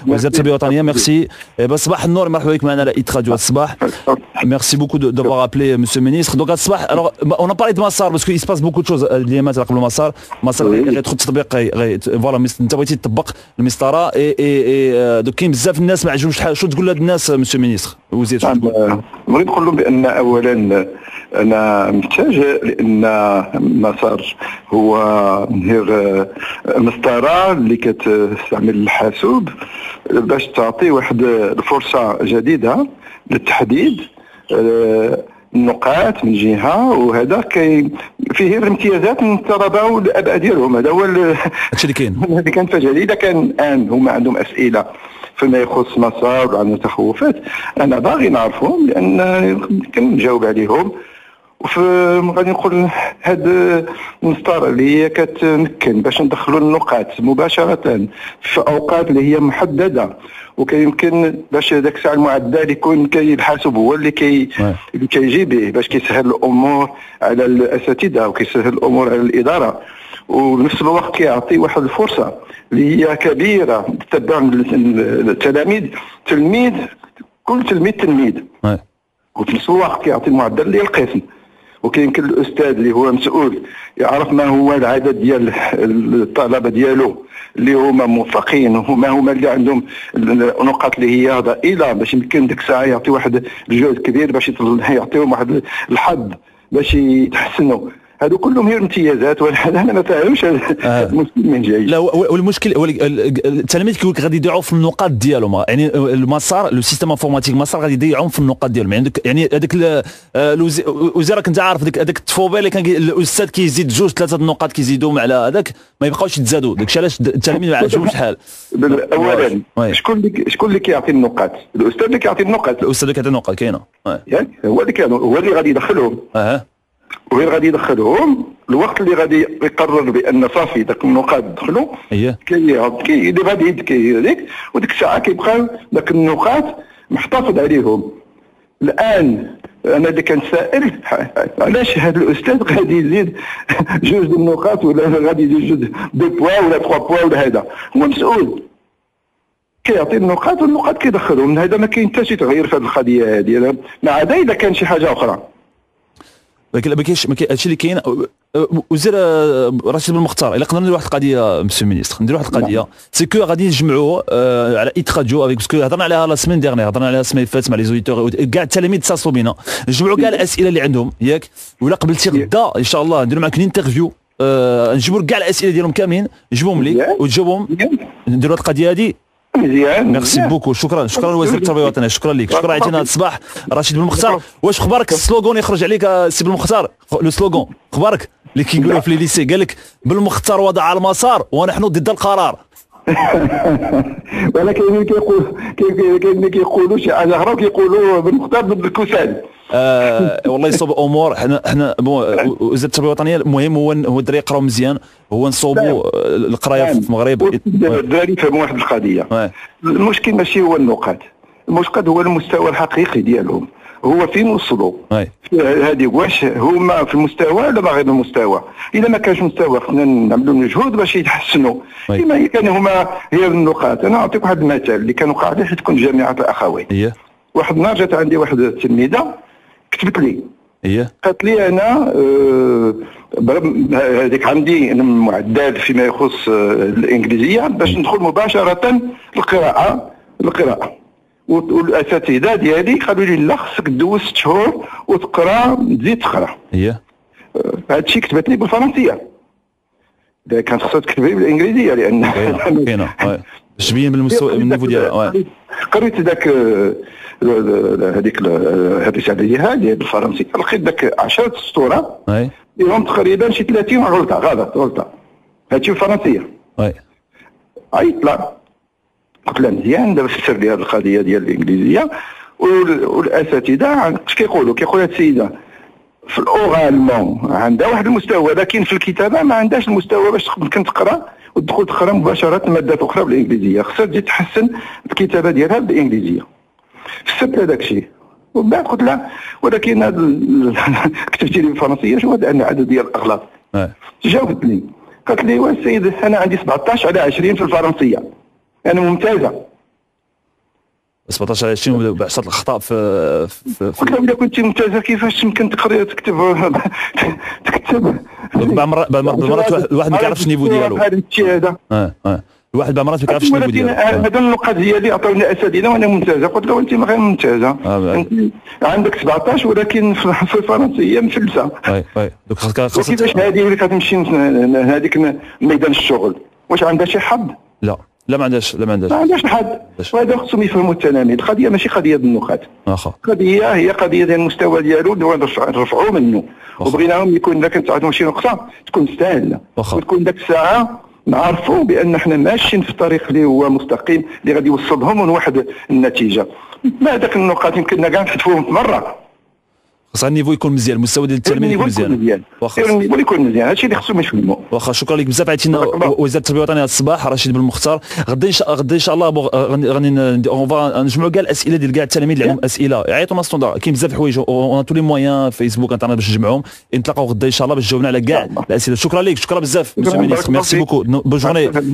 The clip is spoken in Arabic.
وزاره التربيه الوطنيه. ميرسي. صباح النور، مرحبا بك معنا على ايت راديو الصباح. Merci beaucoup d'avoir appelé monsieur le ministre. Donc الصباح alors on a parlé de Massar parce qu'il se passe beaucoup de choses اليامات قبل مسار غيدخل التطبيق فوالا انت بغيتي تطبق المسطره اي دوك كاين بزاف الناس ما عجبهمش الحال. شنو تقول لهاد الناس مسيو المينيستر وزير؟ بغيت نقول لهم بان اولا انا متفاجئ لان مسار هو غير مسطره اللي كتستعمل الحاسوب باش تعطي واحد الفرصه جديده للتحديد النقاط من جهه، وهذا فيه الامتيازات من الطلبه والاباء ديالهم. هذا هو هادشي اللي كاين. هذه كانت فجأة. اذا كان الان هما عندهم اسئله فيما يخص مسار وعندهم تخوفات، انا باغي نعرفهم لان كنجاوب عليهم. غادي نقول هاد المسطره اللي هي كتمكن باش ندخلوا النقاط مباشره في اوقات اللي هي محدده، وكيمكن باش داك الساعه المعدل يكون الحاسوب هو اللي كيجي به باش كيسهل الامور على الاساتذه وكيسهل الامور على الاداره، وبنفس الوقت كيعطي واحد الفرصه اللي هي كبيره تتبع التلاميذ كل تلميذ وفي نفس الوقت كيعطي المعدل ديال القسم، وكيمكن الاستاذ اللي هو مسؤول يعرف ما هو العدد ديال الطلبه ديالو اللي هما موفقين وما هما اللي عندهم النقاط اللي هي ضئيله، باش يمكن ديك الساعه يعطي واحد الجهد كبير باش يعطيهم واحد الحظ باش يتحسنوا. هادو كلهم هي الامتيازات، وهذا انا ما فاهمش المشكل من جاي. لا والمشكل التلاميذ كيقول لك غادي يضيعوا في النقاط ديالهم، يعني المسار لو سيستيم انفورماتيك مسار غادي يضيعهم في النقاط ديالهم. يعني هذاك الوزيره كنت عارف هذاك التفوبه اللي كان الاستاذ كيزيد جوج ثلاثه النقاط كيزيدوهم على هذاك ما يبقاوش يتزادوا. داكشي علاش التلاميذ ما عجبهمش الحال. اولا شكون اللي كيعطي النقاط؟ الاستاذ اللي كيعطي النقاط. الاستاذ اللي كيعطي النقاط كاينه هو اللي غادي يدخلهم. وغير غادي يدخلهم الوقت اللي غادي يقرر بان صافي داك النقاط دخلوا. اللي غادي هذيك وديك الساعه كيبقى داك النقاط محتفظ عليهم. الان انا اللي كنسائل علاش هذا الاستاذ غادي يزيد جوج د النقاط ولا غادي يزيد جوج دو بوا ولا 3 بوا ولا هذا؟ هو مسؤول كيعطي النقاط والنقاط كيدخلهم. هذا ما كاين حتى شي تغيير في هذه القضيه هذه، ما عدا اذا كان شي حاجه اخرى. ولكن ما كاينش هادشي اللي كاين. وزير رشيد بن مختار، الا قدرنا نديروا واحد القضيه مسيو المينيستر، نديروا واحد القضيه سي كو غادي نجمعوا على ايت راديو افيك باسكو هضرنا عليها لا سيمين ديرنيير، هضرنا عليها السيمين اللي فاتت مع لي زوديتور كاع التلاميذ اتصلوا بينا، نجمعوا كاع الاسئله اللي عندهم ياك، ولا قبلتي غدا ان شاء الله نديروا معاك انترفيو نجيبوا كاع الاسئله ديالهم كاملين نجيبوهم لك وتجاوبهم. نديروا القضيه هذه مزيان. ميرسي بوكو. شكرا لوزير التربيه الوطنيه. شكرا لك. شكرا عطينا هذا الصباح رشيد بن مختار. واش اخبارك السلوغون يخرج عليك سي بن مختار؟ لو سلوغون اخبارك اللي كيقولوا في ليسي قال لك بالمختار وضع المسار ونحن ضد القرار. ولكن كاين اللي كيقولوا شي حاجه اخرى كيقولوا بالمختار ضد الكسال. والله يصوب امور. حنا وزاره التربيه الوطنيه المهم هو الدراري يقراو مزيان، هو نصوبوا القرايه في المغرب. الدراري يفهموا واحد القضيه. المشكل ماشي هو النقاط، المشكل هو المستوى الحقيقي ديالهم، هو فين وصلوا. هذه واش هما في المستوى ولا باغي المستوى؟ اذا ما كانش مستوى خصنا نعملوا مجهود باش يتحسنوا. كما كان هما هي النقاط. انا نعطيك واحد المثال اللي كان وقع لي حيت كنت جامعه الاخوين. واحد النهار جات عندي واحد التلميذه كتبت لي قالت لي انا هذيك عندي معدل فيما يخص الانجليزيه باش ندخل مباشره القراءه والاساتذه ديالي قالوا لي لا خصك دوز 6 شهور وتقرا تزيد تقرا. هذا الشيء كتبت لي بالفرنسيه، كانت خصها تكتب لي بالانجليزيه لان كاينه باش تبين بالمستوى النيفو ديالها. قريت ذاك هذيك الرساله ديالها بالفرنسيه، لقيت ذاك 10 سطور فيهم تقريبا شي 30 غلطه. هادشي بالفرنسيه. عيطت لها قلت لها مزيان دابا فسر لي هذه القضيه ديال الانجليزيه. والاساتذه اش كيقولوا هاد السيده في الاورالمون عندها واحد المستوى، لكن في الكتابه ما عندهاش المستوى باش تمكن تقرا وتدخل تقرا مباشره مادات اخرى بالانجليزيه. خصها تزيد تحسن الكتابه ديالها بالانجليزيه. فسرت هذاك الشيء ومن بعد قلت لها ولكن كتبتي لي بالفرنسيه شنو هذا عدد ديال الاغلاط؟ جاوبتني قالت لي السيد انا عندي 17 على 20 في الفرنسيه، انا ممتازه. 17 على 20 بعشرة الاخطاء في قلت لهم اذا كنتي ممتازه كيفاش يمكن تقرا تكتب بالمرات الواحد ما كيعرفش النيفو ديالو. هذا الشيء هذا الواحد بالمرات ما كيعرفش النيفو ديالو. هذا النقاط ديالي عطاونا اساتذه وانا ممتازه، قلت له انت غير ممتازه، انت عندك 17 ولكن في الفرنسيه مفلسه. وي دوك خاصك كيفاش هذه اللي كتمشي هذيك ميدان الشغل، واش عندها شي حظ؟ لا ما عندهاش حظ، وهذا خصهم يفهموا التلاميذ. القضيه ماشي قضيه النقاط، القضيه هي قضيه ديال المستوى ديالو اللي نرفعوا منه، وبغيناهم يكون اذا كنت عندهم شي نقطه تكون تستاهل، وتكون ذاك الساعه نعرفوا بان احنا ماشيين في الطريق اللي هو مستقيم اللي غادي يوصلهم لواحد النتيجه. ما هذاك النقاط يمكننا كاع نحذفوهم في مره. خاص النيفو يكون مزيان، المستوى ديال التلاميذ يكون مزيان. النيفو يكون مزيان، هادشي اللي خصهم يفهموا. واخا شكرا لك بزاف. عيطتينا وزير التربيه الوطنيه هذا الصباح رشيد بن المختار. غدا ان شاء الله غادي نجمعوا كاع الاسئله ديال كاع التلاميذ اللي عندهم اسئله يعيطوا لنا ستوندار. كاين بزاف الحوايج اون تو لي مويان فيسبوك انترنت باش نجمعوهم. نتلاقاو غدا ان شاء الله باش تجاوبنا على كاع الاسئله. شكرا لك، شكرا بزاف مسيو مينيستر، ميرسي بوكو، بون جورني.